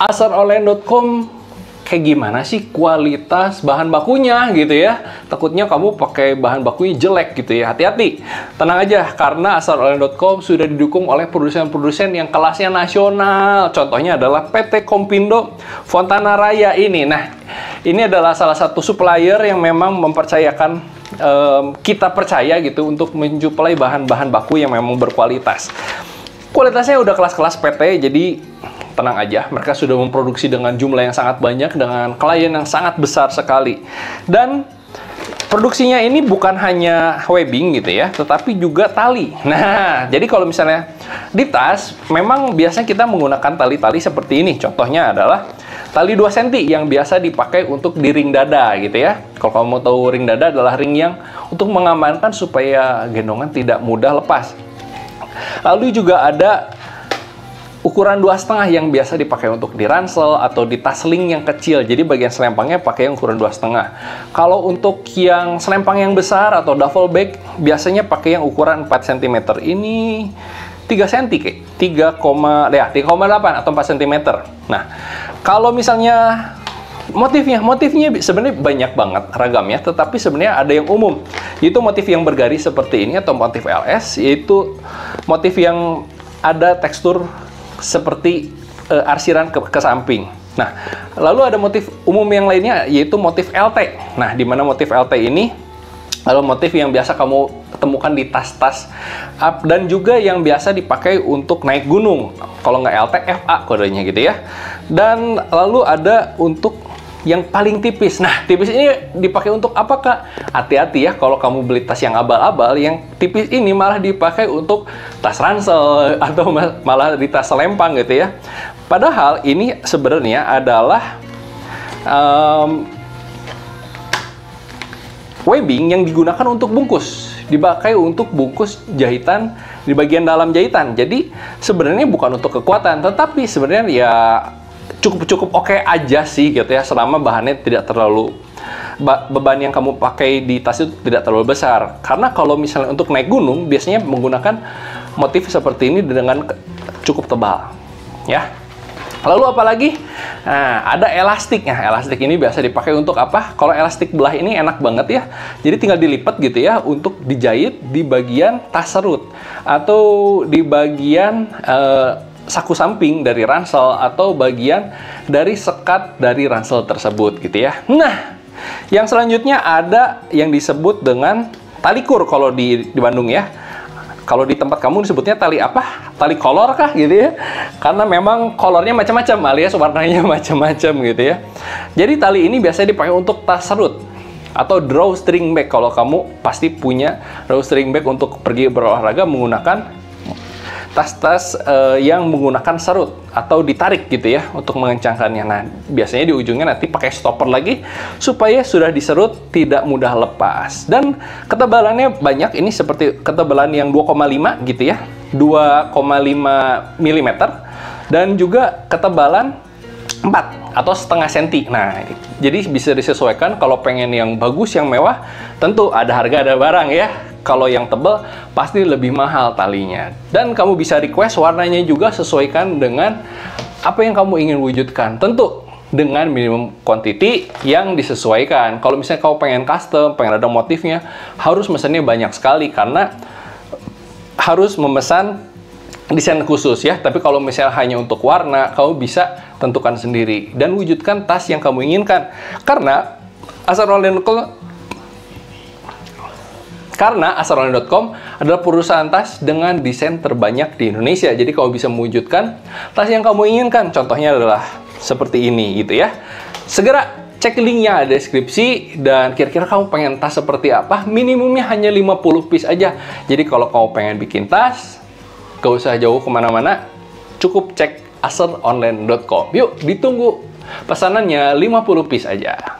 Asaronline.com kayak gimana sih kualitas bahan bakunya gitu ya. Takutnya kamu pakai bahan bakunya jelek gitu ya. Hati-hati, tenang aja, karena Asaronline.com sudah didukung oleh produsen-produsen yang kelasnya nasional. Contohnya adalah PT Kompindo Fontana Raya ini. Nah, ini adalah salah satu supplier yang memang mempercayakan kita percaya gitu untuk mensuplai bahan-bahan baku yang memang berkualitas. Kualitasnya udah kelas-kelas PT, jadi tenang aja, mereka sudah memproduksi dengan jumlah yang sangat banyak, dengan klien yang sangat besar sekali. Dan produksinya ini bukan hanya webbing gitu ya, tetapi juga tali. Nah, jadi kalau misalnya di tas, memang biasanya kita menggunakan tali-tali seperti ini. Contohnya adalah tali 2 cm yang biasa dipakai untuk di ring dada gitu ya. Kalau kamu tahu ring dada adalah ring yang untuk mengamankan supaya gendongan tidak mudah lepas. Lalu juga ada ukuran 2,5 yang biasa dipakai untuk di ransel atau di tas sling yang kecil. Jadi bagian selempangnya pakai yang ukuran 2,5. Kalau untuk yang selempang yang besar atau duffel bag, biasanya pakai yang ukuran 4 cm. Ini 3 cm, 3,8 atau 4 cm. Nah, kalau misalnya motifnya sebenarnya banyak banget ragamnya, tetapi sebenarnya ada yang umum, yaitu motif yang bergaris seperti ini atau motif LS, yaitu motif yang ada tekstur seperti arsiran ke samping. Nah, lalu ada motif umum yang lainnya, yaitu motif LT. Nah, di mana motif LT ini adalah motif yang biasa kamu temukan di tas-tas dan juga yang biasa dipakai untuk naik gunung. Kalau nggak LT, FA kodenya gitu ya. Dan lalu ada untuk yang paling tipis. Nah, tipis ini dipakai untuk apa, Kak? Hati-hati ya, kalau kamu beli tas yang abal-abal, yang tipis ini malah dipakai untuk tas ransel atau malah di tas selempang gitu ya. Padahal ini sebenarnya adalah webbing yang digunakan untuk bungkus, dipakai untuk bungkus jahitan di bagian dalam jahitan. Jadi sebenarnya bukan untuk kekuatan, tetapi sebenarnya ya cukup oke aja sih gitu ya, selama bahannya tidak terlalu beban yang kamu pakai di tas itu tidak terlalu besar. Karena kalau misalnya untuk naik gunung biasanya menggunakan motif seperti ini dengan cukup tebal ya. Lalu apalagi? Nah, ada elastik. Nah, elastik ini biasa dipakai untuk apa? Kalau elastik belah ini enak banget ya. Jadi tinggal dilipat gitu ya untuk dijahit di bagian tas serut atau di bagian saku samping dari ransel atau bagian dari sekat dari ransel tersebut gitu ya. Nah, yang selanjutnya ada yang disebut dengan tali kur kalau di Bandung ya. Kalau di tempat kamu disebutnya tali apa? Tali kolor kah gitu ya? Karena memang kolornya macam-macam alias warnanya macam-macam gitu ya. Jadi tali ini biasanya dipakai untuk tas serut atau drawstring bag. Kalau kamu pasti punya drawstring bag untuk pergi berolahraga menggunakan tas-tas yang menggunakan serut atau ditarik gitu ya untuk mengencangkannya. Nah, biasanya di ujungnya nanti pakai stopper lagi supaya sudah diserut tidak mudah lepas. Dan ketebalannya banyak, ini seperti ketebalan yang 2,5 gitu ya, 2,5 mm, dan juga ketebalan 4 atau setengah senti. Nah, jadi bisa disesuaikan. Kalau pengen yang bagus, yang mewah, tentu ada harga ada barang ya. Kalau yang tebal pasti lebih mahal talinya. Dan kamu bisa request warnanya juga sesuaikan dengan apa yang kamu ingin wujudkan. Tentu dengan minimum quantity yang disesuaikan. Kalau misalnya kamu pengen custom, pengen ada motifnya, harus mesennya banyak sekali karena harus memesan desain khusus ya. Tapi kalau misalnya hanya untuk warna, kamu bisa tentukan sendiri dan wujudkan tas yang kamu inginkan. Karena Asaronline.com adalah perusahaan tas dengan desain terbanyak di Indonesia. Jadi kamu bisa mewujudkan tas yang kamu inginkan. Contohnya adalah seperti ini gitu ya. Segera cek linknya di deskripsi. Dan kira-kira kamu pengen tas seperti apa? Minimumnya hanya 50 piece aja. Jadi kalau kamu pengen bikin tas, gak usah jauh kemana-mana, cukup cek asaronline.com. Yuk, ditunggu pesanannya 50 piece aja.